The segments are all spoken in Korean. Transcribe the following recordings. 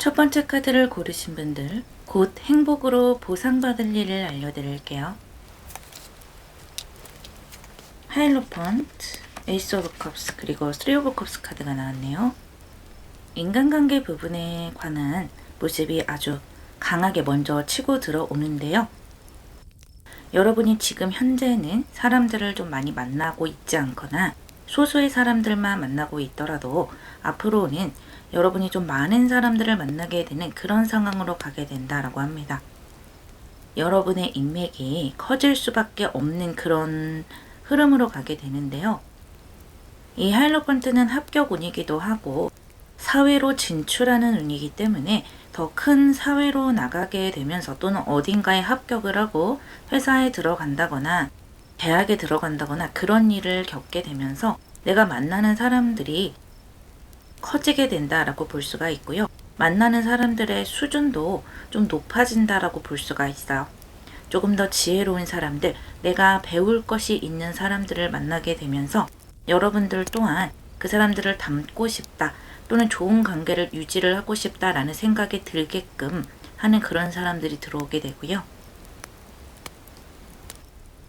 첫 번째 카드를 고르신 분들, 곧 행복으로 보상받을 일을 알려드릴게요. 하이로펀트, 에이스 오브 컵스, 그리고 쓰리 오브 컵스 카드가 나왔네요. 인간관계 부분에 관한 모습이 아주 강하게 먼저 치고 들어오는데요. 여러분이 지금 현재는 사람들을 좀 많이 만나고 있지 않거나 소수의 사람들만 만나고 있더라도 앞으로는 여러분이 좀 많은 사람들을 만나게 되는 그런 상황으로 가게 된다라고 합니다. 여러분의 인맥이 커질 수밖에 없는 그런 흐름으로 가게 되는데요. 이 하이로펀트는 합격운이기도 하고 사회로 진출하는 운이기 때문에 더 큰 사회로 나가게 되면서 또는 어딘가에 합격을 하고 회사에 들어간다거나 대학에 들어간다거나 그런 일을 겪게 되면서 내가 만나는 사람들이 커지게 된다라고 볼 수가 있고요. 만나는 사람들의 수준도 좀 높아진다라고 볼 수가 있어요. 조금 더 지혜로운 사람들, 내가 배울 것이 있는 사람들을 만나게 되면서 여러분들 또한 그 사람들을 닮고 싶다 또는 좋은 관계를 유지를 하고 싶다라는 생각이 들게끔 하는 그런 사람들이 들어오게 되고요.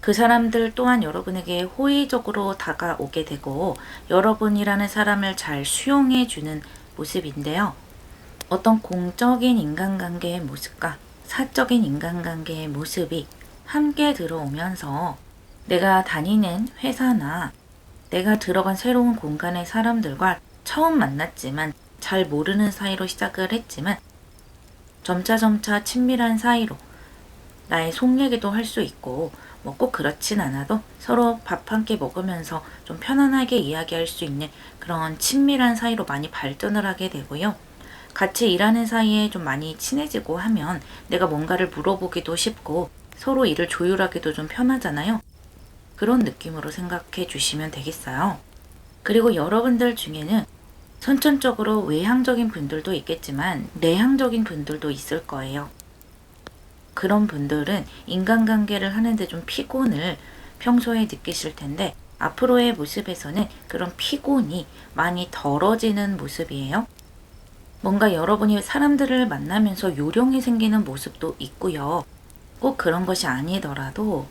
그 사람들 또한 여러분에게 호의적으로 다가오게 되고 여러분이라는 사람을 잘 수용해 주는 모습인데요. 어떤 공적인 인간관계의 모습과 사적인 인간관계의 모습이 함께 들어오면서 내가 다니는 회사나 내가 들어간 새로운 공간의 사람들과 처음 만났지만 잘 모르는 사이로 시작을 했지만 점차 친밀한 사이로 나의 속 얘기도 할 수 있고 뭐 꼭 그렇진 않아도 서로 밥 한 끼 먹으면서 좀 편안하게 이야기할 수 있는 그런 친밀한 사이로 많이 발전을 하게 되고요. 같이 일하는 사이에 좀 많이 친해지고 하면 내가 뭔가를 물어보기도 쉽고 서로 일을 조율하기도 좀 편하잖아요. 그런 느낌으로 생각해 주시면 되겠어요. 그리고 여러분들 중에는 선천적으로 외향적인 분들도 있겠지만 내향적인 분들도 있을 거예요. 그런 분들은 인간관계를 하는데 좀 피곤을 평소에 느끼실 텐데 앞으로의 모습에서는 그런 피곤이 많이 덜어지는 모습이에요. 뭔가 여러분이 사람들을 만나면서 요령이 생기는 모습도 있고요. 꼭 그런 것이 아니더라도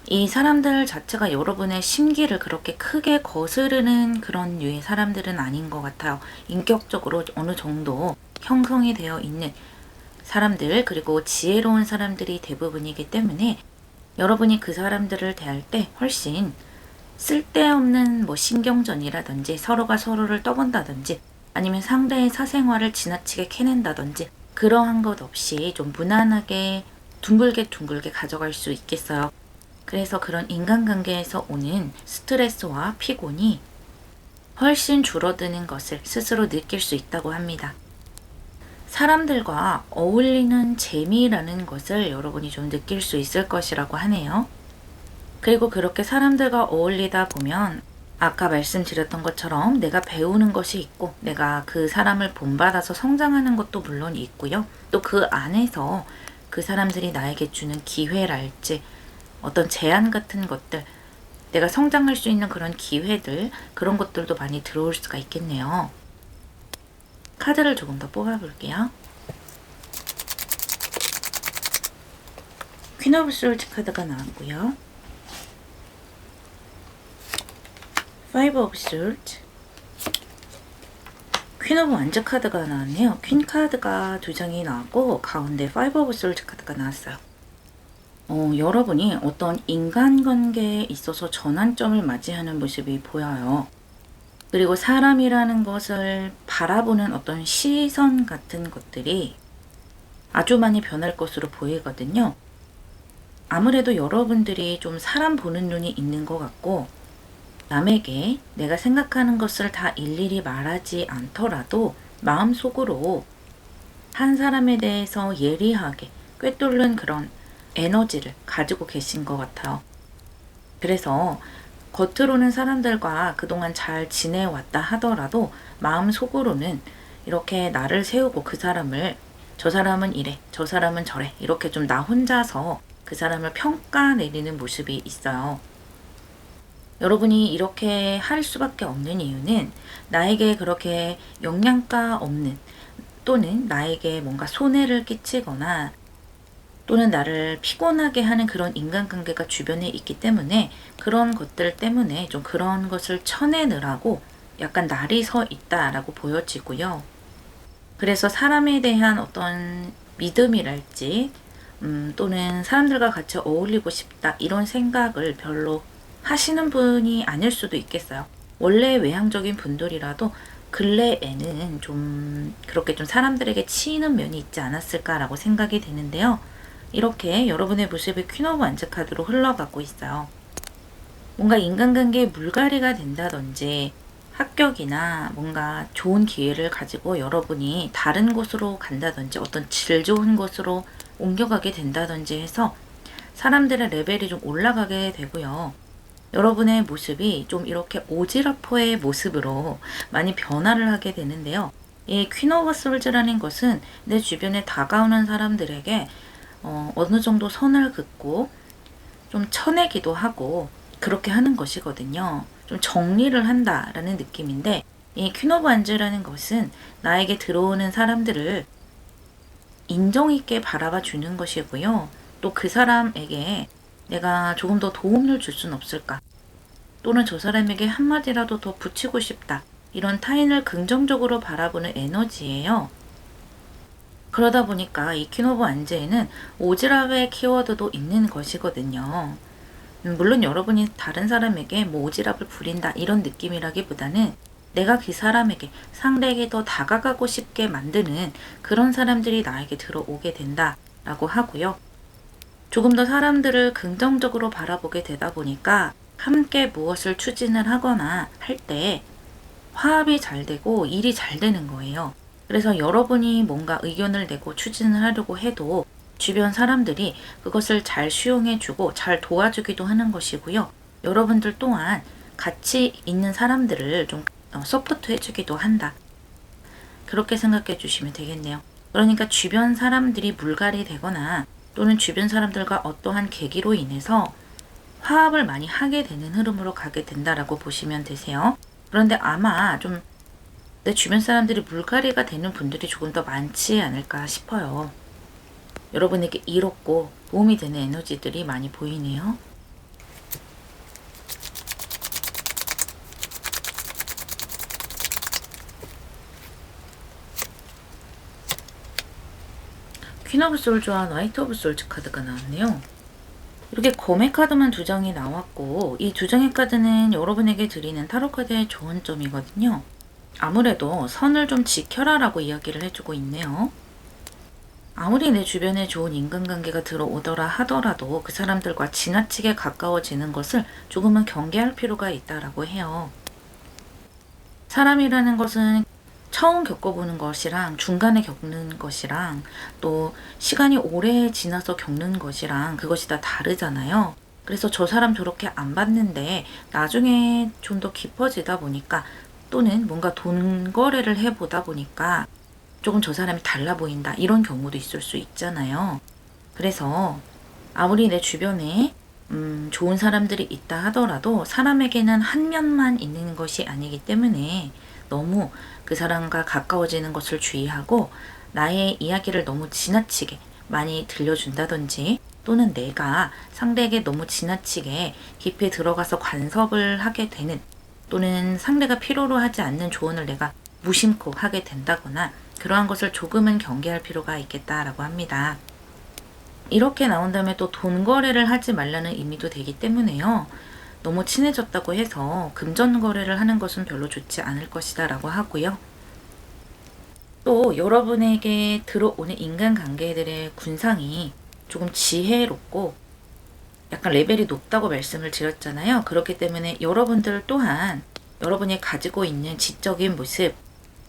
이 사람들 자체가 여러분의 심기를 그렇게 크게 거스르는 그런 류의 사람들은 아닌 것 같아요. 인격적으로 어느 정도 형성이 되어 있는 사람들 그리고 지혜로운 사람들이 대부분이기 때문에 여러분이 그 사람들을 대할 때 훨씬 쓸데없는 뭐 신경전이라든지 서로가 서로를 떠본다든지 아니면 상대의 사생활을 지나치게 캐낸다든지 그러한 것 없이 좀 무난하게 둥글게 가져갈 수 있겠어요. 그래서 그런 인간관계에서 오는 스트레스와 피곤이 훨씬 줄어드는 것을 스스로 느낄 수 있다고 합니다. 사람들과 어울리는 재미라는 것을 여러분이 좀 느낄 수 있을 것이라고 하네요. 그리고 그렇게 사람들과 어울리다 보면 아까 말씀드렸던 것처럼 내가 배우는 것이 있고 내가 그 사람을 본받아서 성장하는 것도 물론 있고요. 또 그 안에서 그 사람들이 나에게 주는 기회랄지 어떤 제안 같은 것들 내가 성장할 수 있는 그런 기회들 그런 것들도 많이 들어올 수가 있겠네요. 카드를 조금 더 뽑아볼게요. 퀸 오브 솔즈 카드가 나왔고요. 파이브 오브 솔즈, 퀸 오브 완즈 카드가 나왔네요. 퀸 카드가 두 장이 나왔고 가운데 파이브 오브 솔즈 카드가 나왔어요. 여러분이 어떤 인간관계에 있어서 전환점을 맞이하는 모습이 보여요. 그리고 사람이라는 것을 바라보는 어떤 시선 같은 것들이 아주 많이 변할 것으로 보이거든요. 아무래도 여러분들이 좀 사람 보는 눈이 있는 것 같고 남에게 내가 생각하는 것을 다 일일이 말하지 않더라도 마음속으로 한 사람에 대해서 예리하게 꿰뚫는 그런 에너지를 가지고 계신 것 같아요. 그래서 겉으로는 사람들과 그동안 잘 지내왔다 하더라도 마음속으로는 이렇게 나를 세우고 그 사람을 저 사람은 이래, 저 사람은 저래 이렇게 좀 나 혼자서 그 사람을 평가내리는 모습이 있어요. 여러분이 이렇게 할 수밖에 없는 이유는 나에게 그렇게 영양가 없는 또는 나에게 뭔가 손해를 끼치거나 또는 나를 피곤하게 하는 그런 인간관계가 주변에 있기 때문에 그런 것들 때문에 좀 그런 것을 쳐내느라고 약간 날이 서 있다라고 보여지고요. 그래서 사람에 대한 어떤 믿음이랄지 또는 사람들과 같이 어울리고 싶다 이런 생각을 별로 하시는 분이 아닐 수도 있겠어요. 원래 외향적인 분들이라도 근래에는 좀 그렇게 좀 사람들에게 치이는 면이 있지 않았을까라고 생각이 되는데요. 이렇게 여러분의 모습이 퀸 오브 완즈 카드로 흘러가고 있어요. 뭔가 인간관계에 물갈이가 된다든지 합격이나 뭔가 좋은 기회를 가지고 여러분이 다른 곳으로 간다든지 어떤 질 좋은 곳으로 옮겨가게 된다든지 해서 사람들의 레벨이 좀 올라가게 되고요. 여러분의 모습이 좀 이렇게 오지라퍼의 모습으로 많이 변화를 하게 되는데요. 이 퀸 오브 솔즈라는 것은 내 주변에 다가오는 사람들에게 어느 정도 선을 긋고 좀 쳐내기도 하고 그렇게 하는 것이거든요. 좀 정리를 한다라는 느낌인데 이 퀸 오브 완즈라는 것은 나에게 들어오는 사람들을 인정 있게 바라봐 주는 것이고요. 또 그 사람에게 내가 조금 더 도움을 줄 수는 없을까? 또는 저 사람에게 한마디라도 더 붙이고 싶다. 이런 타인을 긍정적으로 바라보는 에너지예요. 그러다 보니까 이 퀸 오브 완즈에는 오지랖의 키워드도 있는 것이거든요. 물론 여러분이 다른 사람에게 뭐 오지랖을 부린다 이런 느낌이라기보다는 내가 그 사람에게 상대에게 더 다가가고 싶게 만드는 그런 사람들이 나에게 들어오게 된다라고 하고요. 조금 더 사람들을 긍정적으로 바라보게 되다 보니까 함께 무엇을 추진을 하거나 할 때 화합이 잘 되고 일이 잘 되는 거예요. 그래서 여러분이 뭔가 의견을 내고 추진을 하려고 해도 주변 사람들이 그것을 잘 수용해주고 잘 도와주기도 하는 것이고요. 여러분들 또한 같이 있는 사람들을 좀 서포트 해주기도 한다. 그렇게 생각해 주시면 되겠네요. 그러니까 주변 사람들이 물갈이 되거나 또는 주변 사람들과 어떠한 계기로 인해서 화합을 많이 하게 되는 흐름으로 가게 된다라고 보시면 되세요. 그런데 아마 좀 내 주변 사람들이 물갈이가 되는 분들이 조금 더 많지 않을까 싶어요. 여러분에게 이롭고 도움이 되는 에너지들이 많이 보이네요. 퀸 오브 솔즈와 나이트 오브 솔즈 카드가 나왔네요. 이렇게 검의 카드만 2장이 나왔고 이 2장의 카드는 여러분에게 드리는 타로 카드의 좋은 점이거든요. 아무래도 선을 좀 지켜라 라고 이야기를 해주고 있네요. 아무리 내 주변에 좋은 인간관계가 들어오더라 하더라도 그 사람들과 지나치게 가까워지는 것을 조금은 경계할 필요가 있다라고 해요. 사람이라는 것은 처음 겪어보는 것이랑 중간에 겪는 것이랑 또 시간이 오래 지나서 겪는 것이랑 그것이 다 다르잖아요. 그래서 저 사람 저렇게 안 봤는데 나중에 좀 더 깊어지다 보니까 또는 뭔가 돈 거래를 해보다 보니까 조금 저 사람이 달라 보인다 이런 경우도 있을 수 있잖아요. 그래서 아무리 내 주변에 좋은 사람들이 있다 하더라도 사람에게는 한 면만 있는 것이 아니기 때문에 너무 그 사람과 가까워지는 것을 주의하고 나의 이야기를 너무 지나치게 많이 들려준다든지 또는 내가 상대에게 너무 지나치게 깊이 들어가서 간섭을 하게 되는 또는 상대가 필요로 하지 않는 조언을 내가 무심코 하게 된다거나 그러한 것을 조금은 경계할 필요가 있겠다라고 합니다. 이렇게 나온 다음에 또 돈 거래를 하지 말라는 의미도 되기 때문에요. 너무 친해졌다고 해서 금전 거래를 하는 것은 별로 좋지 않을 것이다 라고 하고요. 또 여러분에게 들어오는 인간관계들의 군상이 조금 지혜롭고 약간 레벨이 높다고 말씀을 드렸잖아요. 그렇기 때문에 여러분들 또한 여러분이 가지고 있는 지적인 모습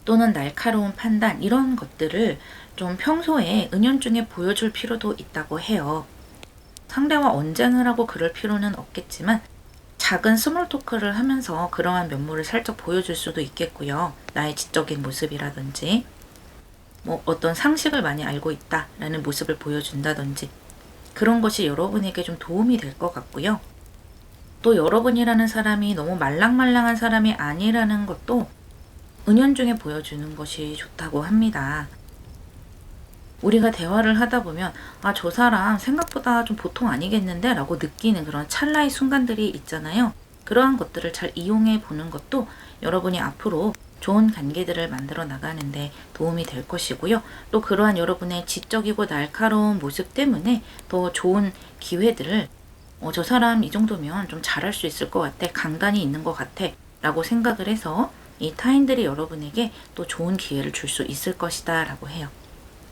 또는 날카로운 판단 이런 것들을 좀 평소에 은연중에 보여줄 필요도 있다고 해요. 상대와 언쟁을 하고 그럴 필요는 없겠지만 작은 스몰 토크를 하면서 그러한 면모를 살짝 보여줄 수도 있겠고요. 나의 지적인 모습이라든지 뭐 어떤 상식을 많이 알고 있다라는 모습을 보여준다든지 그런 것이 여러분에게 좀 도움이 될 것 같고요. 또 여러분이라는 사람이 너무 말랑말랑한 사람이 아니라는 것도 은연중에 보여주는 것이 좋다고 합니다. 우리가 대화를 하다 보면 아, 저 사람 생각보다 좀 보통 아니겠는데 라고 느끼는 그런 찰나의 순간들이 있잖아요. 그러한 것들을 잘 이용해 보는 것도 여러분이 앞으로 좋은 관계들을 만들어 나가는데 도움이 될 것이고요. 또 그러한 여러분의 지적이고 날카로운 모습 때문에 더 좋은 기회들을 저 사람 이 정도면 좀 잘할 수 있을 것 같아. 강단이 있는 것 같아. 라고 생각을 해서 이 타인들이 여러분에게 또 좋은 기회를 줄 수 있을 것이다 라고 해요.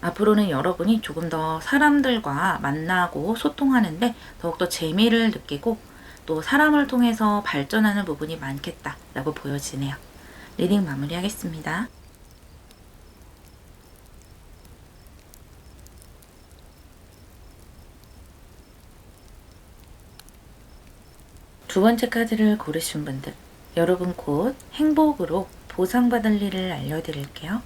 앞으로는 여러분이 조금 더 사람들과 만나고 소통하는데 더욱더 재미를 느끼고 또 사람을 통해서 발전하는 부분이 많겠다라고 보여지네요. 리딩 마무리하겠습니다. 두 번째 카드를 고르신 분들, 여러분 곧 행복으로 보상받을 일을 알려드릴게요.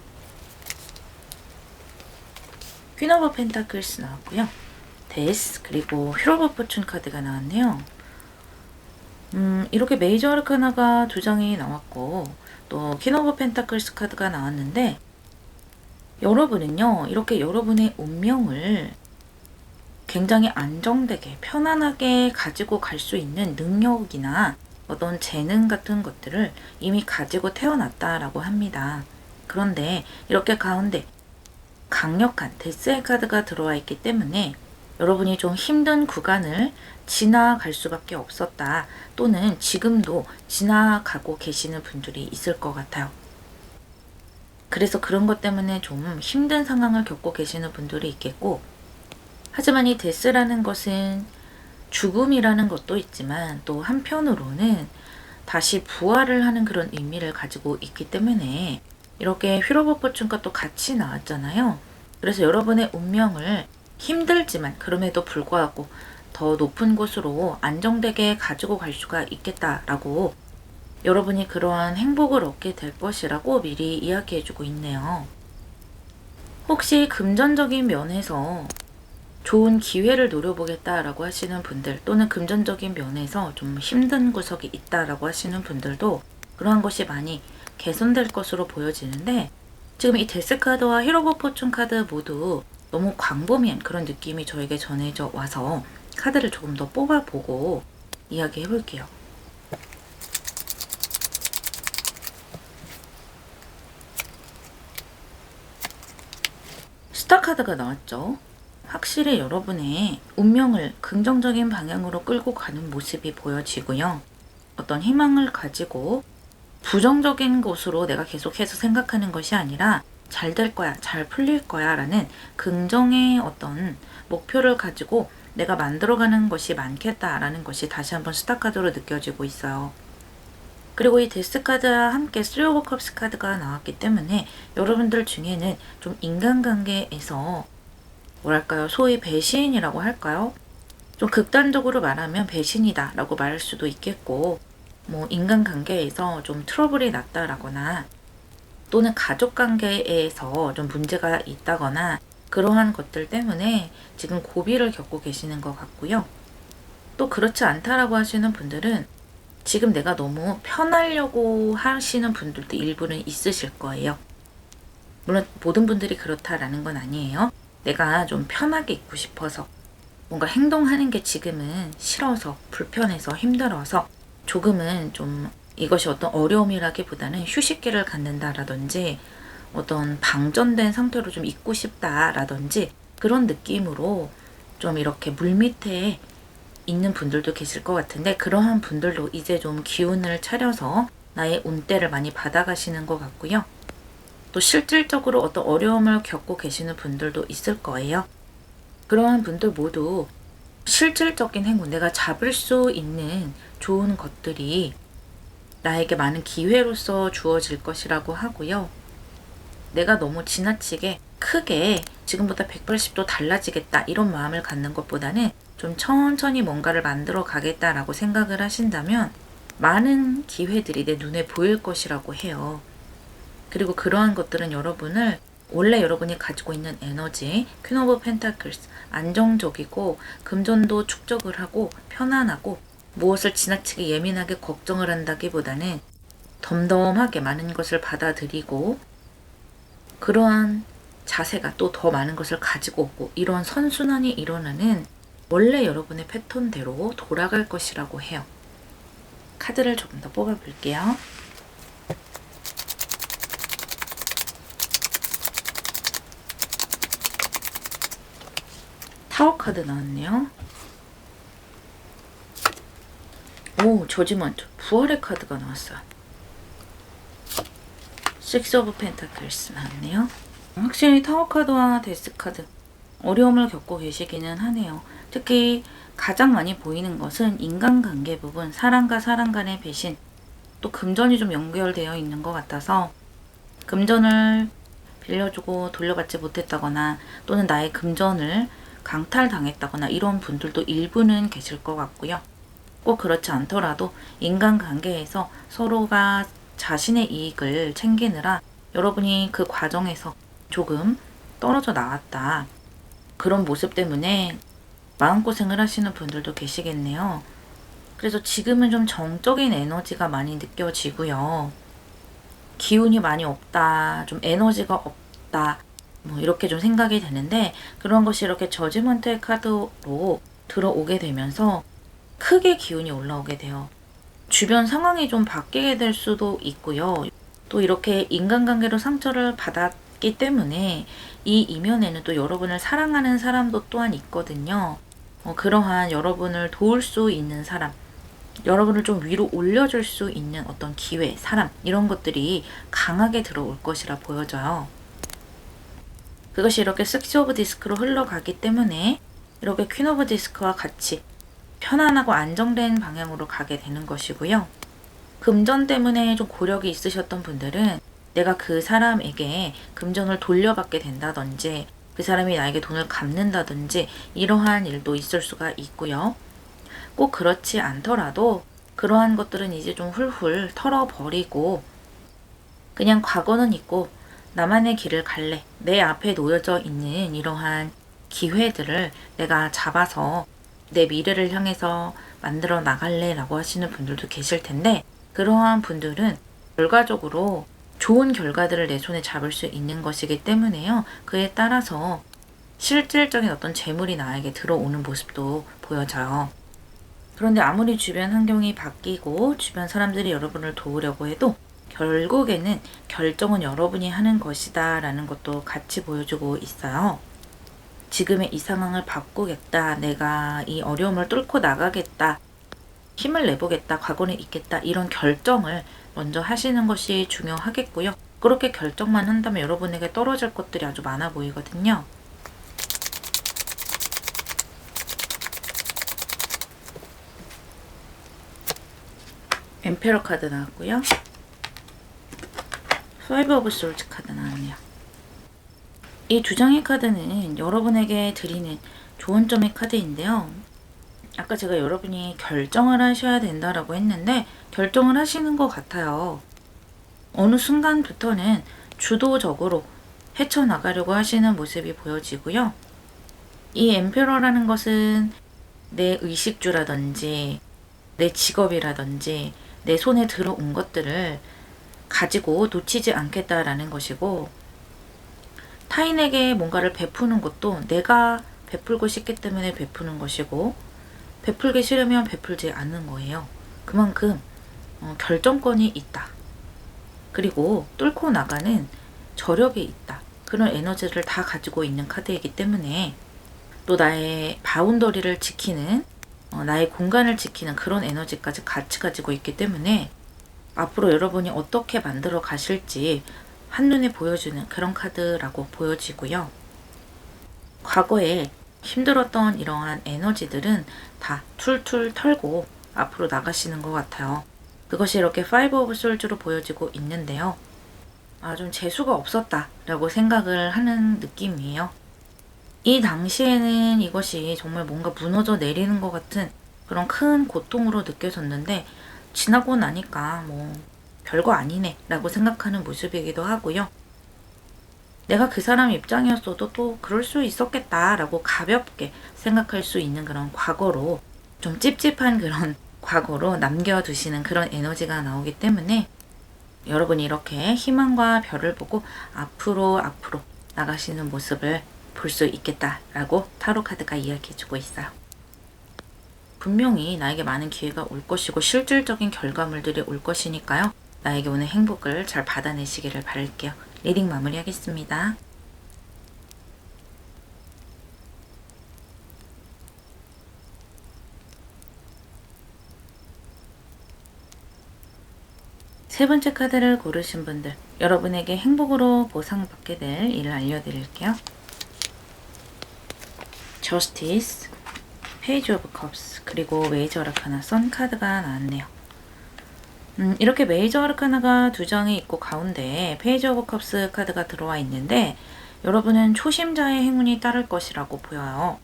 퀸 오브 펜타클스 나왔고요. 데스 그리고 힐 오브 포춘 카드가 나왔네요. 이렇게 메이저 아르카나가 두 장이 나왔고 또 퀸 오브 펜타클스 카드가 나왔는데 여러분은요 이렇게 여러분의 운명을 굉장히 안정되게 편안하게 가지고 갈 수 있는 능력이나 어떤 재능 같은 것들을 이미 가지고 태어났다라고 합니다. 그런데 이렇게 가운데 강력한 데스의 카드가 들어와 있기 때문에 여러분이 좀 힘든 구간을 지나갈 수밖에 없었다. 또는 지금도 지나가고 계시는 분들이 있을 것 같아요. 그래서 그런 것 때문에 좀 힘든 상황을 겪고 계시는 분들이 있겠고, 하지만 이 데스라는 것은 죽음이라는 것도 있지만 또 한편으로는 다시 부활을 하는 그런 의미를 가지고 있기 때문에 이렇게 휠 오브 포춘과 또 같이 나왔잖아요. 그래서 여러분의 운명을 힘들지만 그럼에도 불구하고 더 높은 곳으로 안정되게 가지고 갈 수가 있겠다라고 여러분이 그러한 행복을 얻게 될 것이라고 미리 이야기해주고 있네요. 혹시 금전적인 면에서 좋은 기회를 노려보겠다라고 하시는 분들 또는 금전적인 면에서 좀 힘든 구석이 있다라고 하시는 분들도 그러한 것이 많이 개선될 것으로 보여지는데 지금 이 데스 카드와 힐 오브 포춘 카드 모두 너무 광범위한 그런 느낌이 저에게 전해져 와서 카드를 조금 더 뽑아보고 이야기해 볼게요. 스타 카드가 나왔죠. 확실히 여러분의 운명을 긍정적인 방향으로 끌고 가는 모습이 보여지고요. 어떤 희망을 가지고 부정적인 곳으로 내가 계속해서 생각하는 것이 아니라 잘 될 거야, 잘 풀릴 거야 라는 긍정의 어떤 목표를 가지고 내가 만들어가는 것이 많겠다라는 것이 다시 한번 스타 카드로 느껴지고 있어요. 그리고 이 데스 카드와 함께 3 오브 컵스 카드가 나왔기 때문에 여러분들 중에는 좀 인간관계에서 뭐랄까요, 소위 배신이라고 할까요? 좀 극단적으로 말하면 배신이다 라고 말할 수도 있겠고, 뭐 인간관계에서 좀 트러블이 났다라거나 또는 가족관계에서 좀 문제가 있다거나 그러한 것들 때문에 지금 고비를 겪고 계시는 것 같고요. 또 그렇지 않다라고 하시는 분들은 지금 내가 너무 편하려고 하시는 분들도 일부는 있으실 거예요. 물론 모든 분들이 그렇다라는 건 아니에요. 내가 좀 편하게 있고 싶어서 뭔가 행동하는 게 지금은 싫어서 불편해서 힘들어서 조금은 좀 이것이 어떤 어려움이라기보다는 휴식기를 갖는다라든지 어떤 방전된 상태로 좀 있고 싶다라든지 그런 느낌으로 좀 이렇게 물밑에 있는 분들도 계실 것 같은데 그러한 분들도 이제 좀 기운을 차려서 나의 운대를 많이 받아가시는 것 같고요. 또 실질적으로 어떤 어려움을 겪고 계시는 분들도 있을 거예요. 그러한 분들 모두 실질적인 행운, 내가 잡을 수 있는 좋은 것들이 나에게 많은 기회로서 주어질 것이라고 하고요. 내가 너무 지나치게 크게 지금보다 180도 달라지겠다 이런 마음을 갖는 것보다는 좀 천천히 뭔가를 만들어 가겠다라고 생각을 하신다면 많은 기회들이 내 눈에 보일 것이라고 해요. 그리고 그러한 것들은 여러분을 원래 여러분이 가지고 있는 에너지, 퀸 오브 펜타클스, 안정적이고 금전도 축적을 하고 편안하고 무엇을 지나치게 예민하게 걱정을 한다기보다는 덤덤하게 많은 것을 받아들이고 그러한 자세가 또 더 많은 것을 가지고 오고 이런 선순환이 일어나는 원래 여러분의 패턴대로 돌아갈 것이라고 해요. 카드를 조금 더 뽑아볼게요. 타워 카드 나왔네요. 오, 저지먼트. 부활의 카드가 나왔어요. 식스 오브 펜타클스 나왔네요. 확실히 타워 카드와 데스 카드 어려움을 겪고 계시기는 하네요. 특히 가장 많이 보이는 것은 인간관계 부분, 사람과 사람 간의 배신, 또 금전이 좀 연결되어 있는 것 같아서 금전을 빌려주고 돌려받지 못했다거나 또는 나의 금전을 강탈당했다거나 이런 분들도 일부는 계실 것 같고요. 꼭 그렇지 않더라도 인간관계에서 서로가 자신의 이익을 챙기느라 여러분이 그 과정에서 조금 떨어져 나왔다. 그런 모습 때문에 마음고생을 하시는 분들도 계시겠네요. 그래서 지금은 좀 정적인 에너지가 많이 느껴지고요. 기운이 많이 없다, 좀 에너지가 없다, 뭐 이렇게 좀 생각이 되는데 그런 것이 이렇게 저지먼트의 카드로 들어오게 되면서 크게 기운이 올라오게 돼요. 주변 상황이 좀 바뀌게 될 수도 있고요. 또 이렇게 인간관계로 상처를 받았기 때문에 이 이면에는 또 여러분을 사랑하는 사람도 또한 있거든요. 그러한 여러분을 도울 수 있는 사람, 여러분을 좀 위로 올려줄 수 있는 어떤 기회, 사람 이런 것들이 강하게 들어올 것이라 보여져요. 그것이 이렇게 식스 오브 디스크로 흘러가기 때문에 이렇게 퀸 오브 디스크와 같이 편안하고 안정된 방향으로 가게 되는 것이고요. 금전 때문에 좀 고력이 있으셨던 분들은 내가 그 사람에게 금전을 돌려받게 된다든지 그 사람이 나에게 돈을 갚는다든지 이러한 일도 있을 수가 있고요. 꼭 그렇지 않더라도 그러한 것들은 이제 좀 훌훌 털어버리고 그냥 과거는 있고 나만의 길을 갈래. 내 앞에 놓여져 있는 이러한 기회들을 내가 잡아서 내 미래를 향해서 만들어 나갈래 라고 하시는 분들도 계실 텐데 그러한 분들은 결과적으로 좋은 결과들을 내 손에 잡을 수 있는 것이기 때문에요. 그에 따라서 실질적인 어떤 재물이 나에게 들어오는 모습도 보여져요. 그런데 아무리 주변 환경이 바뀌고 주변 사람들이 여러분을 도우려고 해도 결국에는 결정은 여러분이 하는 것이다 라는 것도 같이 보여주고 있어요. 지금의 이 상황을 바꾸겠다, 내가 이 어려움을 뚫고 나가겠다, 힘을 내보겠다, 과거는 있겠다 이런 결정을 먼저 하시는 것이 중요하겠고요. 그렇게 결정만 한다면 여러분에게 떨어질 것들이 아주 많아 보이거든요. 엠페러 카드 나왔고요. 파이브 오브 솔즈 카드 나왔네요. 이 두 장의 카드는 여러분에게 드리는 좋은 점의 카드인데요. 아까 제가 여러분이 결정을 하셔야 된다라고 했는데 결정을 하시는 것 같아요. 어느 순간부터는 주도적으로 헤쳐나가려고 하시는 모습이 보여지고요. 이 엠페러라는 것은 내 의식주라든지 내 직업이라든지 내 손에 들어온 것들을 가지고 놓치지 않겠다라는 것이고 타인에게 뭔가를 베푸는 것도 내가 베풀고 싶기 때문에 베푸는 것이고 베풀기 싫으면 베풀지 않는 거예요. 그만큼 결정권이 있다. 그리고 뚫고 나가는 저력이 있다. 그런 에너지를 다 가지고 있는 카드이기 때문에 또 나의 바운더리를 지키는 나의 공간을 지키는 그런 에너지까지 같이 가지고 있기 때문에 앞으로 여러분이 어떻게 만들어 가실지 한눈에 보여주는 그런 카드라고 보여지고요. 과거에 힘들었던 이러한 에너지들은 다 툴툴 털고 앞으로 나가시는 것 같아요. 그것이 이렇게 파이브 오브 솔즈로 보여지고 있는데요. 좀 재수가 없었다 라고 생각을 하는 느낌이에요. 이 당시에는 이것이 정말 뭔가 무너져 내리는 것 같은 그런 큰 고통으로 느껴졌는데 지나고 나니까 뭐 별거 아니네 라고 생각하는 모습이기도 하고요. 내가 그 사람 입장이었어도 또 그럴 수 있었겠다 라고 가볍게 생각할 수 있는 그런 과거로 좀 찝찝한 그런 과거로 남겨두시는 그런 에너지가 나오기 때문에 여러분이 이렇게 희망과 별을 보고 앞으로 나가시는 모습을 볼 수 있겠다라고 타로 카드가 이야기해주고 있어요. 분명히 나에게 많은 기회가 올 것이고 실질적인 결과물들이 올 것이니까요. 나에게 오는 행복을 잘 받아내시기를 바랄게요. 리딩 마무리하겠습니다. 세 번째 카드를 고르신 분들, 여러분에게 행복으로 보상받게 될 일을 알려드릴게요. Justice, Page of Cups, 그리고 메이저 아르카나 선 카드가 나왔네요. 이렇게 메이저 아르카나가 두 장이 있고 가운데에 페이지 오브 컵스 카드가 들어와 있는데 여러분은 초심자의 행운이 따를 것이라고 보여요.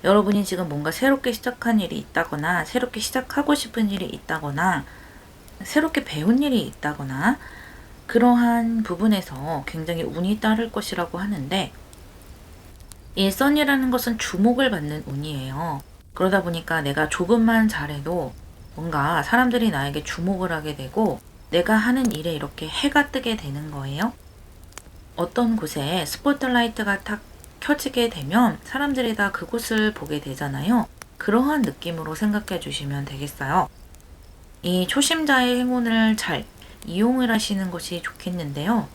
여러분이 지금 뭔가 새롭게 시작한 일이 있다거나 새롭게 시작하고 싶은 일이 있다거나 새롭게 배운 일이 있다거나 그러한 부분에서 굉장히 운이 따를 것이라고 하는데 이 선이라는 것은 주목을 받는 운이에요. 그러다 보니까 내가 조금만 잘해도 뭔가 사람들이 나에게 주목을 하게 되고 내가 하는 일에 이렇게 해가 뜨게 되는 거예요. 어떤 곳에 스포트라이트가 탁 켜지게 되면 사람들이 다 그곳을 보게 되잖아요. 그러한 느낌으로 생각해 주시면 되겠어요. 이 초심자의 행운을 잘 이용을 하시는 것이 좋겠는데요.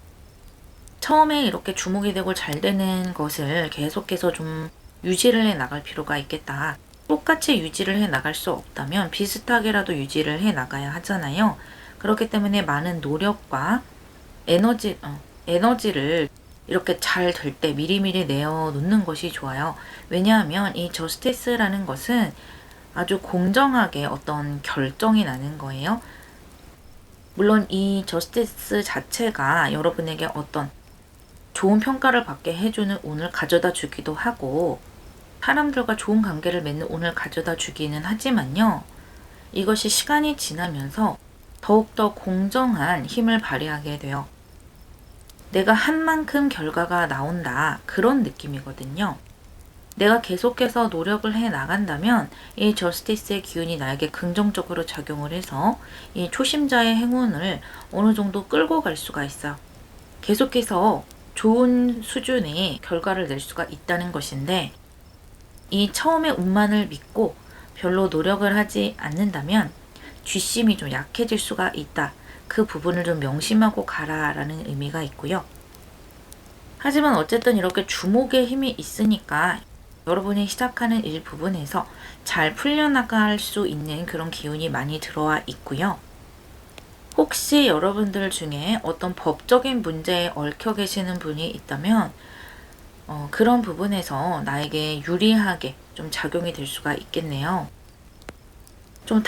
처음에 이렇게 주목이 되고 잘 되는 것을 계속해서 좀 유지를 해 나갈 필요가 있겠다. 똑같이 유지를 해 나갈 수 없다면 비슷하게라도 유지를 해 나가야 하잖아요. 그렇기 때문에 많은 노력과 에너지를 이렇게 잘 될 때 미리미리 내어 놓는 것이 좋아요. 왜냐하면 이 저스티스라는 것은 아주 공정하게 어떤 결정이 나는 거예요. 물론 이 저스티스 자체가 여러분에게 어떤 좋은 평가를 받게 해주는 운을 가져다 주기도 하고 사람들과 좋은 관계를 맺는 운을 가져다 주기는 하지만요. 이것이 시간이 지나면서 더욱더 공정한 힘을 발휘하게 돼요. 내가 한 만큼 결과가 나온다. 그런 느낌이거든요. 내가 계속해서 노력을 해 나간다면 이 저스티스의 기운이 나에게 긍정적으로 작용을 해서 이 초심자의 행운을 어느 정도 끌고 갈 수가 있어요. 계속해서 좋은 수준의 결과를 낼 수가 있다는 것인데 이 처음에 운만을 믿고 별로 노력을 하지 않는다면 뒷심이 좀 약해질 수가 있다. 그 부분을 좀 명심하고 가라라는 의미가 있고요. 하지만 어쨌든 이렇게 주목의 힘이 있으니까 여러분이 시작하는 일 부분에서 잘 풀려나갈 수 있는 그런 기운이 많이 들어와 있고요. 혹시 여러분들 중에 어떤 법적인 문제에 얽혀 계시는 분이 있다면 그런 부분에서 나에게 유리하게 좀 작용이 될 수가 있겠네요. 좀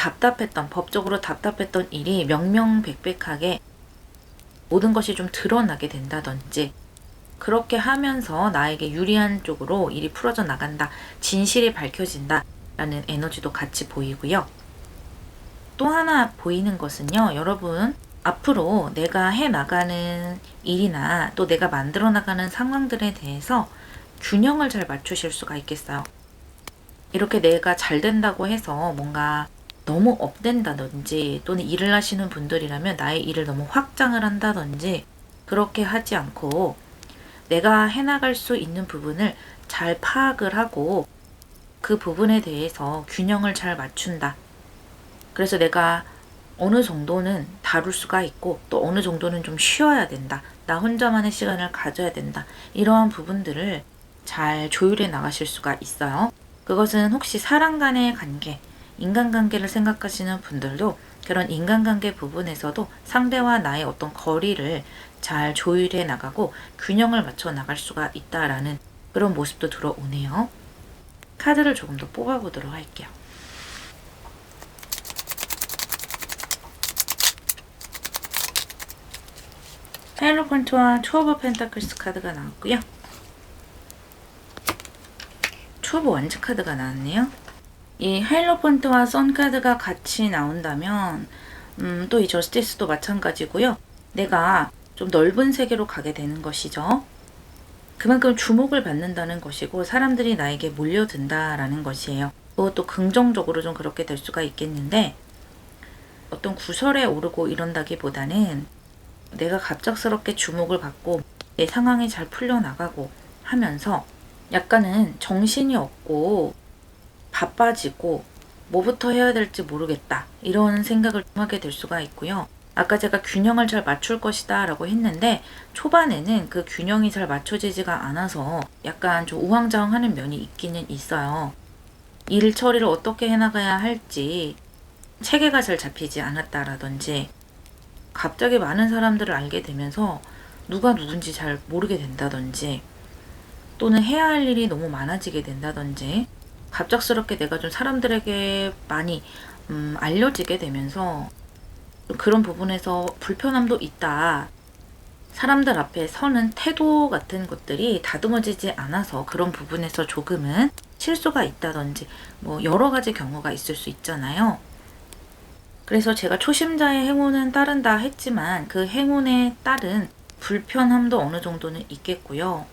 법적으로 답답했던 일이 명명백백하게 모든 것이 좀 드러나게 된다든지 그렇게 하면서 나에게 유리한 쪽으로 일이 풀어져 나간다, 진실이 밝혀진다 라는 에너지도 같이 보이고요. 또 하나 보이는 것은요, 여러분 앞으로 내가 해나가는 일이나 또 내가 만들어 나가는 상황들에 대해서 균형을 잘 맞추실 수가 있겠어요. 이렇게 내가 잘 된다고 해서 뭔가 너무 업된다든지 또는 일을 하시는 분들이라면 나의 일을 너무 확장을 한다든지 그렇게 하지 않고 내가 해나갈 수 있는 부분을 잘 파악을 하고 그 부분에 대해서 균형을 잘 맞춘다. 그래서 내가 어느 정도는 다룰 수가 있고 또 어느 정도는 좀 쉬어야 된다. 나 혼자만의 시간을 가져야 된다. 이러한 부분들을 잘 조율해 나가실 수가 있어요. 그것은 혹시 사람 간의 관계, 인간관계를 생각하시는 분들도 그런 인간관계 부분에서도 상대와 나의 어떤 거리를 잘 조율해 나가고 균형을 맞춰 나갈 수가 있다라는 그런 모습도 들어오네요. 카드를 조금 더 뽑아보도록 할게요. 하이로펀트와 투 오브 펜타클스 카드가 나왔고요. 투 오브 원즈 카드가 나왔네요. 이 하이로펀트와 선 카드가 같이 나온다면 또 이 저스티스도 마찬가지고요. 내가 좀 넓은 세계로 가게 되는 것이죠. 그만큼 주목을 받는다는 것이고 사람들이 나에게 몰려든다라는 것이에요. 그것도 긍정적으로 좀 그렇게 될 수가 있겠는데 어떤 구설에 오르고 이런다기보다는 내가 갑작스럽게 주목을 받고 내 상황이 잘 풀려나가고 하면서 약간은 정신이 없고 바빠지고 뭐부터 해야 될지 모르겠다 이런 생각을 하게 될 수가 있고요. 아까 제가 균형을 잘 맞출 것이다 라고 했는데 초반에는 그 균형이 잘 맞춰지지가 않아서 약간 좀 우왕좌왕하는 면이 있기는 있어요. 일 처리를 어떻게 해나가야 할지 체계가 잘 잡히지 않았다라든지 갑자기 많은 사람들을 알게 되면서 누가 누군지 잘 모르게 된다든지 또는 해야 할 일이 너무 많아지게 된다든지 갑작스럽게 내가 좀 사람들에게 많이 알려지게 되면서 그런 부분에서 불편함도 있다. 사람들 앞에 서는 태도 같은 것들이 다듬어지지 않아서 그런 부분에서 조금은 실수가 있다든지 뭐 여러 가지 경우가 있을 수 있잖아요. 그래서 제가 초심자의 행운은 따른다 했지만 그 행운에 따른 불편함도 어느 정도는 있겠고요.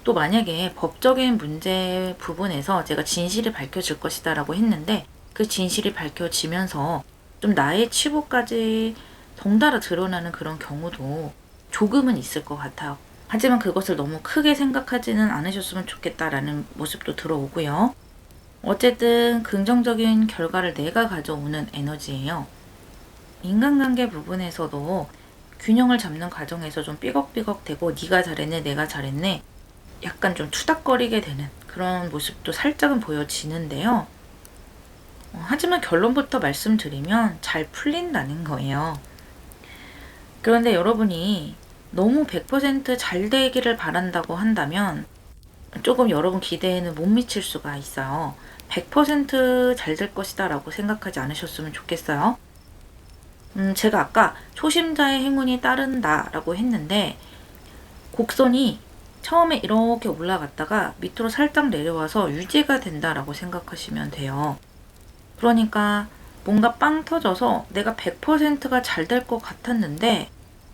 또 만약에 법적인 문제 부분에서 제가 진실이 밝혀질 것이다 라고 했는데 그 진실이 밝혀지면서 좀 나의 치부까지 덩달아 드러나는 그런 경우도 조금은 있을 것 같아요. 하지만 그것을 너무 크게 생각하지는 않으셨으면 좋겠다라는 모습도 들어오고요. 어쨌든 긍정적인 결과를 내가 가져오는 에너지예요. 인간관계 부분에서도 균형을 잡는 과정에서 좀 삐걱삐걱 되고 네가 잘했네 내가 잘했네 약간 좀 투닥거리게 되는 그런 모습도 살짝은 보여지는데요. 하지만 결론부터 말씀드리면 잘 풀린다는 거예요. 그런데 여러분이 너무 100% 잘 되기를 바란다고 한다면 조금 여러분 기대에는 못 미칠 수가 있어요. 100% 잘 될 것이다 라고 생각하지 않으셨으면 좋겠어요. 제가 아까 초심자의 행운이 따른다 라고 했는데 곡선이 처음에 이렇게 올라갔다가 밑으로 살짝 내려와서 유지가 된다라고 생각하시면 돼요. 그러니까 뭔가 빵 터져서 내가 100%가 잘 될 것 같았는데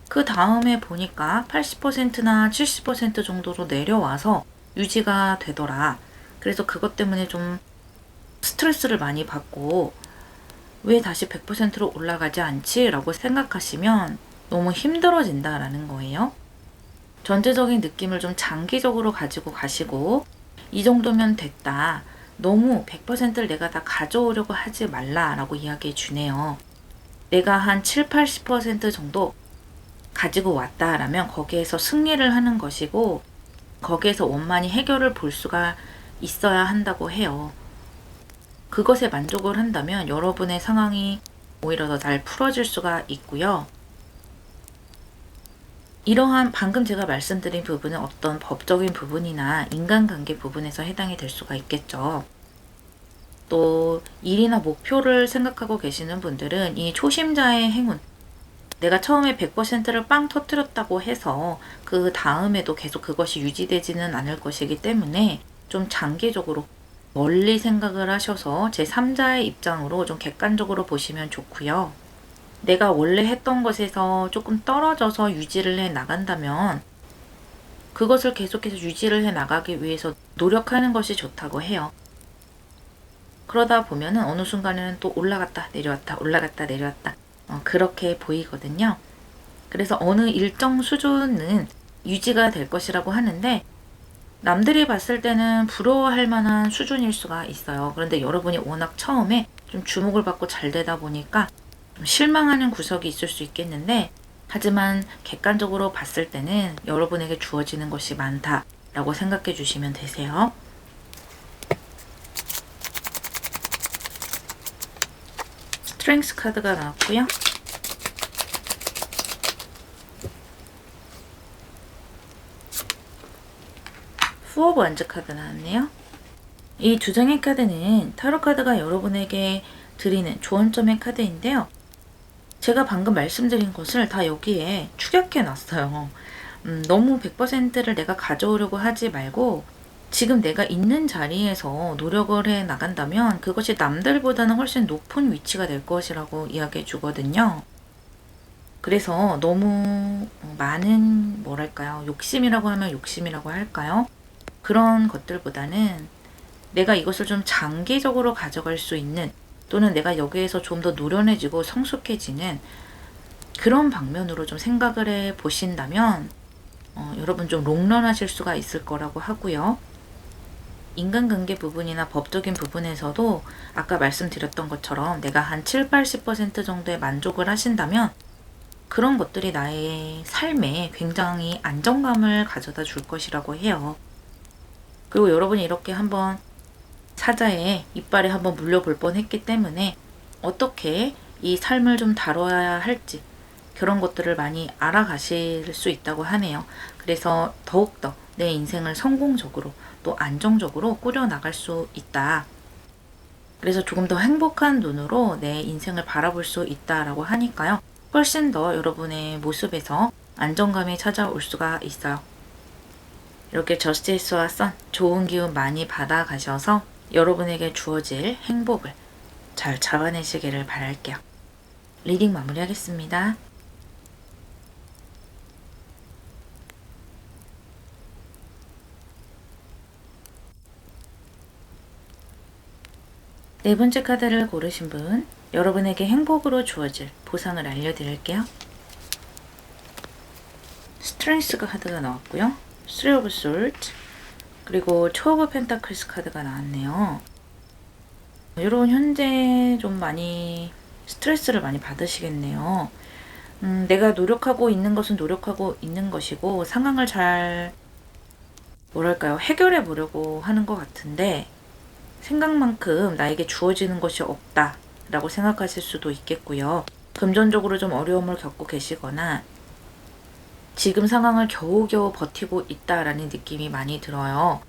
그 다음에 보니까 80%나 70% 정도로 내려와서 유지가 되더라. 그래서 그것 때문에 좀 스트레스를 많이 받고 왜 다시 100%로 올라가지 않지? 라고 생각하시면 너무 힘들어진다라는 거예요. 전체적인 느낌을 좀 장기적으로 가지고 가시고 이 정도면 됐다. 너무 100%를 내가 다 가져오려고 하지 말라라고 이야기해 주네요. 내가 한 7, 80% 정도 가지고 왔다라면 거기에서 승리를 하는 것이고 거기에서 원만히 해결을 볼 수가 있어야 한다고 해요. 그것에 만족을 한다면 여러분의 상황이 오히려 더 잘 풀어질 수가 있고요. 이러한 방금 제가 말씀드린 부분은 어떤 법적인 부분이나 인간관계 부분에서 해당이 될 수가 있겠죠. 또 일이나 목표를 생각하고 계시는 분들은 이 초심자의 행운, 내가 처음에 100%를 빵 터뜨렸다고 해서 그 다음에도 계속 그것이 유지되지는 않을 것이기 때문에 좀 장기적으로 멀리 생각을 하셔서 제3자의 입장으로 좀 객관적으로 보시면 좋고요. 내가 원래 했던 것에서 조금 떨어져서 유지를 해 나간다면 그것을 계속해서 유지를 해 나가기 위해서 노력하는 것이 좋다고 해요. 그러다 보면은 어느 순간에는 또 올라갔다 내려왔다 올라갔다 내려왔다 그렇게 보이거든요. 그래서 어느 일정 수준은 유지가 될 것이라고 하는데 남들이 봤을 때는 부러워할 만한 수준일 수가 있어요. 그런데 여러분이 워낙 처음에 좀 주목을 받고 잘 되다 보니까 좀 실망하는 구석이 있을 수 있겠는데 하지만 객관적으로 봤을 때는 여러분에게 주어지는 것이 많다라고 생각해 주시면 되세요. 스트렝스 카드가 나왔고요. 푸 오브 원즈 카드 나왔네요. 이 두 장의 카드는 타로 카드가 여러분에게 드리는 조언점의 카드인데요. 제가 방금 말씀드린 것을 다 여기에 축약해 놨어요. 너무 100%를 내가 가져오려고 하지 말고 지금 내가 있는 자리에서 노력을 해 나간다면 그것이 남들보다는 훨씬 높은 위치가 될 것이라고 이야기해 주거든요. 그래서 너무 많은 뭐랄까요? 욕심이라고 하면 욕심이라고 할까요? 그런 것들보다는 내가 이것을 좀 장기적으로 가져갈 수 있는 또는 내가 여기에서 좀 더 노련해지고 성숙해지는 그런 방면으로 좀 생각을 해 보신다면 여러분 좀 롱런하실 수가 있을 거라고 하고요. 인간관계 부분이나 법적인 부분에서도 아까 말씀드렸던 것처럼 내가 한 7, 80% 정도의 만족을 하신다면 그런 것들이 나의 삶에 굉장히 안정감을 가져다 줄 것이라고 해요. 그리고 여러분이 이렇게 한번 사자의 이빨에 한번 물려볼 뻔했기 때문에 어떻게 이 삶을 좀 다뤄야 할지 그런 것들을 많이 알아가실 수 있다고 하네요. 그래서 더욱더 내 인생을 성공적으로 또 안정적으로 꾸려나갈 수 있다. 그래서 조금 더 행복한 눈으로 내 인생을 바라볼 수 있다라고 하니까요. 훨씬 더 여러분의 모습에서 안정감이 찾아올 수가 있어요. 이렇게 저스티스와 선 좋은 기운 많이 받아가셔서 여러분에게 주어질 행복을 잘 잡아내시기를 바랄게요. 리딩 마무리하겠습니다. 네 번째 카드를 고르신 분, 여러분에게 행복으로 주어질 보상을 알려드릴게요. 스트렝스 카드가 나왔고요. 3 of Swords, 그리고 2 of Pentacles 카드가 나왔네요. 여러분 현재 좀 많이 스트레스를 많이 받으시겠네요. 내가 노력하고 있는 것은 노력하고 있는 것이고 상황을 잘 해결해 보려고 하는 것 같은데 생각만큼 나에게 주어지는 것이 없다 라고 생각하실 수도 있겠고요. 금전적으로 좀 어려움을 겪고 계시거나 지금 상황을 겨우겨우 버티고 있다라는 느낌이 많이 들어요.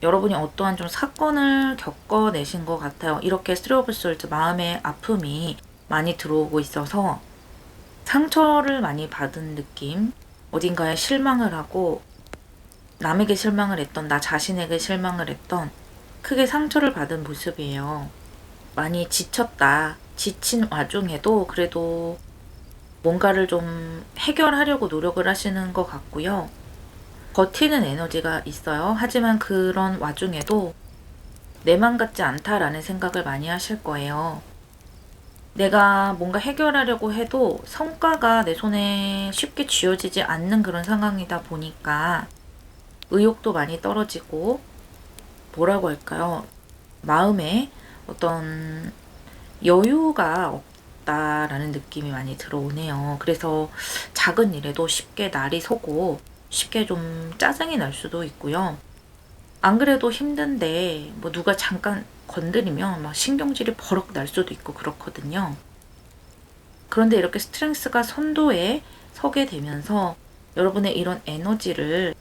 여러분이 어떠한 좀 사건을 겪어내신 것 같아요. 이렇게 3 of Swords 마음의 아픔이 많이 들어오고 있어서 상처를 많이 받은 느낌, 어딘가에 실망을 하고 남에게 실망을 했던, 나 자신에게 실망을 했던 크게 상처를 받은 모습이에요. 많이 지쳤다. 지친 와중에도 그래도 뭔가를 좀 해결하려고 노력을 하시는 것 같고요. 버티는 에너지가 있어요. 하지만 그런 와중에도 내 맘 같지 않다라는 생각을 많이 하실 거예요. 내가 뭔가 해결하려고 해도 성과가 내 손에 쉽게 쥐어지지 않는 그런 상황이다 보니까 의욕도 많이 떨어지고 뭐라고 할까요? 마음에 어떤 여유가 없다라는 느낌이 많이 들어오네요. 그래서 작은 일에도 쉽게 날이 서고 쉽게 좀 짜증이 날 수도 있고요. 안 그래도 힘든데 뭐 누가 잠깐 건드리면 막 신경질이 버럭 날 수도 있고 그렇거든요. 그런데 이렇게 스트렝스가 선도에 서게 되면서 여러분의 이런 에너지를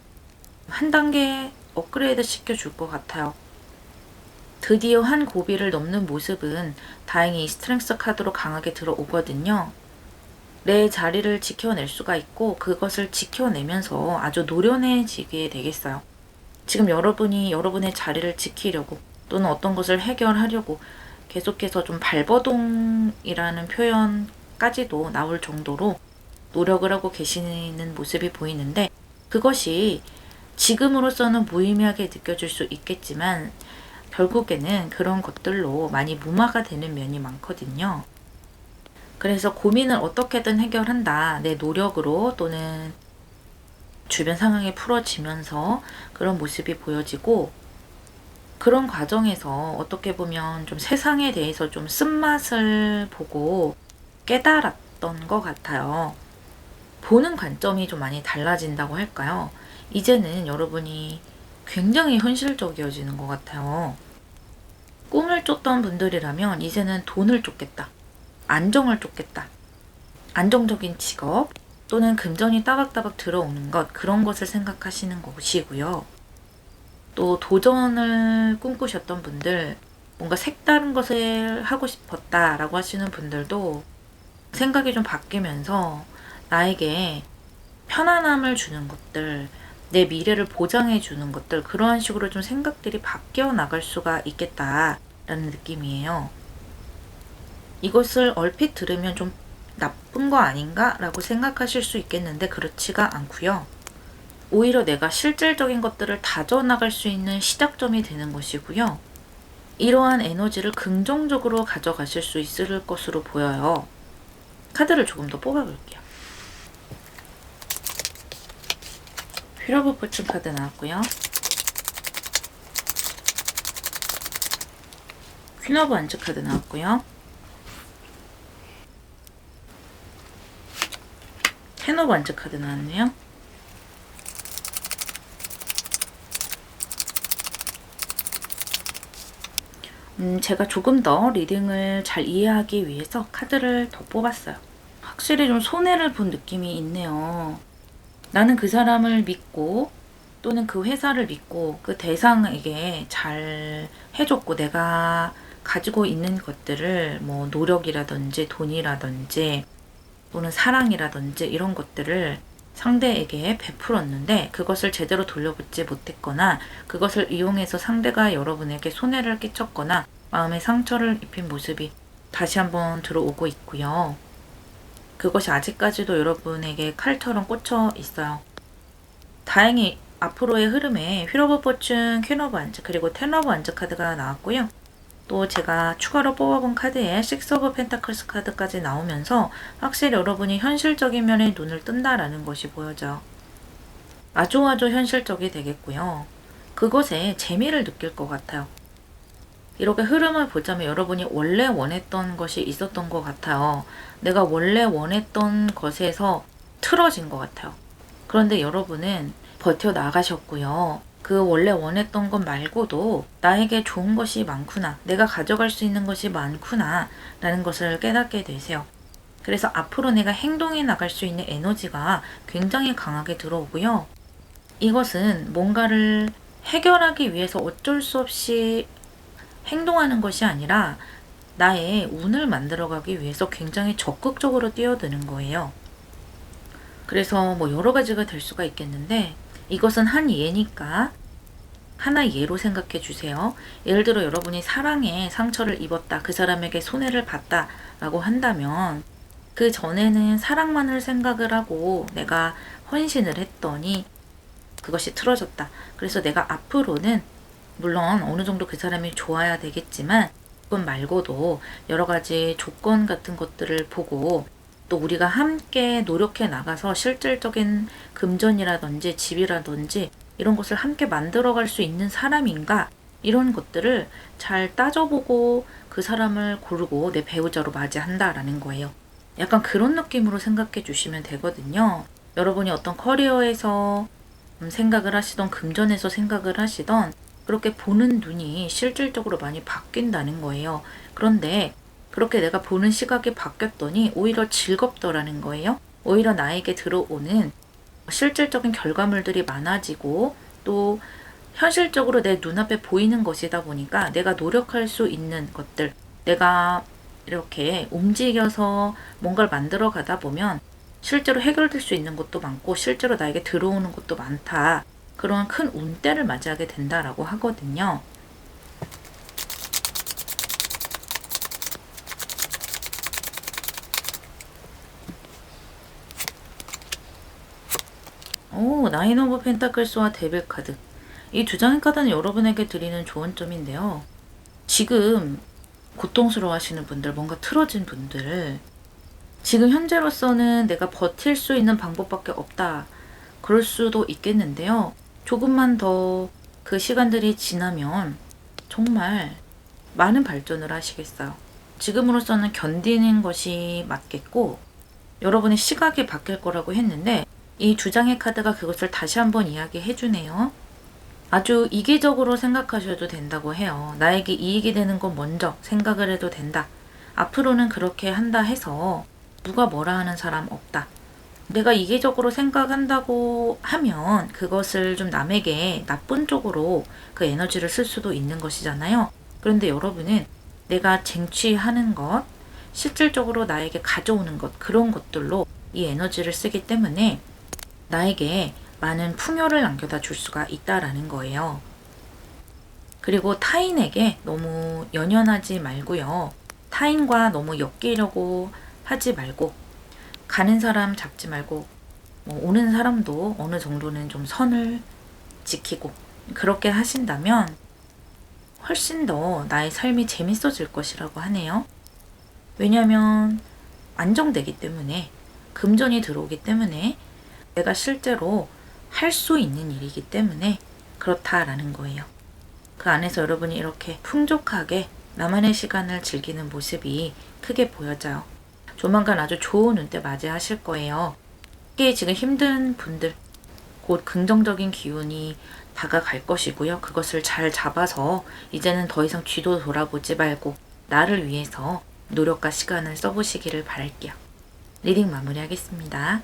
한 단계 업그레이드 시켜줄 것 같아요. 드디어 한 고비를 넘는 모습은 다행히 스트렝스 카드로 강하게 들어오거든요. 내 자리를 지켜낼 수가 있고 그것을 지켜내면서 아주 노련해지게 되겠어요. 지금 여러분이 여러분의 자리를 지키려고 또는 어떤 것을 해결하려고 계속해서 좀 발버둥이라는 표현까지도 나올 정도로 노력을 하고 계시는 모습이 보이는데 그것이 지금으로서는 무의미하게 느껴질 수 있겠지만 결국에는 그런 것들로 많이 무마가 되는 면이 많거든요. 그래서 고민을 어떻게든 해결한다. 내 노력으로 또는 주변 상황이 풀어지면서 그런 모습이 보여지고 그런 과정에서 어떻게 보면 좀 세상에 대해서 좀 쓴맛을 보고 깨달았던 것 같아요. 보는 관점이 좀 많이 달라진다고 할까요? 이제는 여러분이 굉장히 현실적이어지는 것 같아요. 꿈을 쫓던 분들이라면 이제는 돈을 쫓겠다. 안정을 쫓겠다. 안정적인 직업 또는 금전이 따박따박 들어오는 것 그런 것을 생각하시는 것이고요. 또 도전을 꿈꾸셨던 분들 뭔가 색다른 것을 하고 싶었다라고 하시는 분들도 생각이 좀 바뀌면서 나에게 편안함을 주는 것들 내 미래를 보장해 주는 것들 그러한 식으로 좀 생각들이 바뀌어 나갈 수가 있겠다라는 느낌이에요. 이것을 얼핏 들으면 좀 나쁜 거 아닌가? 라고 생각하실 수 있겠는데 그렇지가 않고요. 오히려 내가 실질적인 것들을 다져나갈 수 있는 시작점이 되는 것이고요. 이러한 에너지를 긍정적으로 가져가실 수 있을 것으로 보여요. 카드를 조금 더 뽑아볼게요. 휠 오브 포춘 카드 나왔고요. 퀸 오브 원즈 카드 나왔고요. 텐 오브 원즈 카드 나왔네요. 제가 조금 더 리딩을 잘 이해하기 위해서 카드를 더 뽑았어요. 확실히 좀 손해를 본 느낌이 있네요. 나는 그 사람을 믿고 또는 그 회사를 믿고 그 대상에게 잘 해줬고 내가 가지고 있는 것들을 뭐 노력이라든지 돈이라든지 또는 사랑이라든지 이런 것들을 상대에게 베풀었는데 그것을 제대로 돌려받지 못했거나 그것을 이용해서 상대가 여러분에게 손해를 끼쳤거나 마음에 상처를 입힌 모습이 다시 한번 들어오고 있고요. 그것이 아직까지도 여러분에게 칼처럼 꽂혀 있어요. 다행히 앞으로의 흐름에 휠 오브 포춘, 퀸 오브 원즈 그리고 텐 오브 원즈 카드가 나왔고요. 또 제가 추가로 뽑아본 카드에 식스 오브 펜타클스 카드까지 나오면서 확실히 여러분이 현실적인 면에 눈을 뜬다라는 것이 보여져요. 아주 현실적이 되겠고요. 그것에 재미를 느낄 것 같아요. 이렇게 흐름을 보자면 여러분이 원래 원했던 것이 있었던 것 같아요. 내가 원래 원했던 것에서 틀어진 것 같아요. 그런데 여러분은 버텨나가셨고요. 그 원래 원했던 것 말고도 나에게 좋은 것이 많구나. 내가 가져갈 수 있는 것이 많구나. 라는 것을 깨닫게 되세요. 그래서 앞으로 내가 행동해 나갈 수 있는 에너지가 굉장히 강하게 들어오고요. 이것은 뭔가를 해결하기 위해서 어쩔 수 없이 행동하는 것이 아니라 나의 운을 만들어가기 위해서 굉장히 적극적으로 뛰어드는 거예요. 그래서 뭐 여러 가지가 될 수가 있겠는데 이것은 한 예니까 하나 예로 생각해 주세요. 예를 들어 여러분이 사랑에 상처를 입었다. 그 사람에게 손해를 봤다 라고 한다면 그 전에는 사랑만을 생각을 하고 내가 헌신을 했더니 그것이 틀어졌다. 그래서 내가 앞으로는 물론 어느 정도 그 사람이 좋아야 되겠지만 그건 말고도 여러 가지 조건 같은 것들을 보고 또 우리가 함께 노력해 나가서 실질적인 금전이라든지 집이라든지 이런 것을 함께 만들어갈 수 있는 사람인가 이런 것들을 잘 따져보고 그 사람을 고르고 내 배우자로 맞이한다라는 거예요. 약간 그런 느낌으로 생각해 주시면 되거든요. 여러분이 어떤 커리어에서 생각을 하시던 금전에서 생각을 하시던 그렇게 보는 눈이 실질적으로 많이 바뀐다는 거예요. 그런데 그렇게 내가 보는 시각이 바뀌었더니 오히려 즐겁더라는 거예요. 오히려 나에게 들어오는 실질적인 결과물들이 많아지고 또 현실적으로 내 눈앞에 보이는 것이다 보니까 내가 노력할 수 있는 것들, 내가 이렇게 움직여서 뭔가를 만들어 가다 보면 실제로 해결될 수 있는 것도 많고 실제로 나에게 들어오는 것도 많다. 그런 큰 운때를 맞이하게 된다라고 하거든요. 오, 나인 오브 펜타클스와 데빌 카드. 이 두 장의 카드는 여러분에게 드리는 좋은 점인데요. 지금 고통스러워 하시는 분들, 뭔가 틀어진 분들, 지금 현재로서는 내가 버틸 수 있는 방법밖에 없다. 그럴 수도 있겠는데요. 조금만 더 그 시간들이 지나면 정말 많은 발전을 하시겠어요. 지금으로서는 견디는 것이 맞겠고 여러분의 시각이 바뀔 거라고 했는데 이 두 장의 카드가 그것을 다시 한번 이야기해 주네요. 아주 이기적으로 생각하셔도 된다고 해요. 나에게 이익이 되는 건 먼저 생각을 해도 된다. 앞으로는 그렇게 한다 해서 누가 뭐라 하는 사람 없다. 내가 이기적으로 생각한다고 하면 그것을 좀 남에게 나쁜 쪽으로 그 에너지를 쓸 수도 있는 것이잖아요. 그런데 여러분은 내가 쟁취하는 것, 실질적으로 나에게 가져오는 것, 그런 것들로 이 에너지를 쓰기 때문에 나에게 많은 풍요를 남겨다 줄 수가 있다라는 거예요. 그리고 타인에게 너무 연연하지 말고요. 타인과 너무 엮이려고 하지 말고 가는 사람 잡지 말고 오는 사람도 어느 정도는 좀 선을 지키고 그렇게 하신다면 훨씬 더 나의 삶이 재밌어질 것이라고 하네요. 왜냐하면 안정되기 때문에 금전이 들어오기 때문에 내가 실제로 할 수 있는 일이기 때문에 그렇다라는 거예요. 그 안에서 여러분이 이렇게 풍족하게 나만의 시간을 즐기는 모습이 크게 보여져요. 조만간 아주 좋은 운때 맞이하실 거예요. 특히 지금 힘든 분들, 곧 긍정적인 기운이 다가갈 것이고요. 그것을 잘 잡아서 이제는 더 이상 뒤도 돌아보지 말고 나를 위해서 노력과 시간을 써보시기를 바랄게요. 리딩 마무리하겠습니다.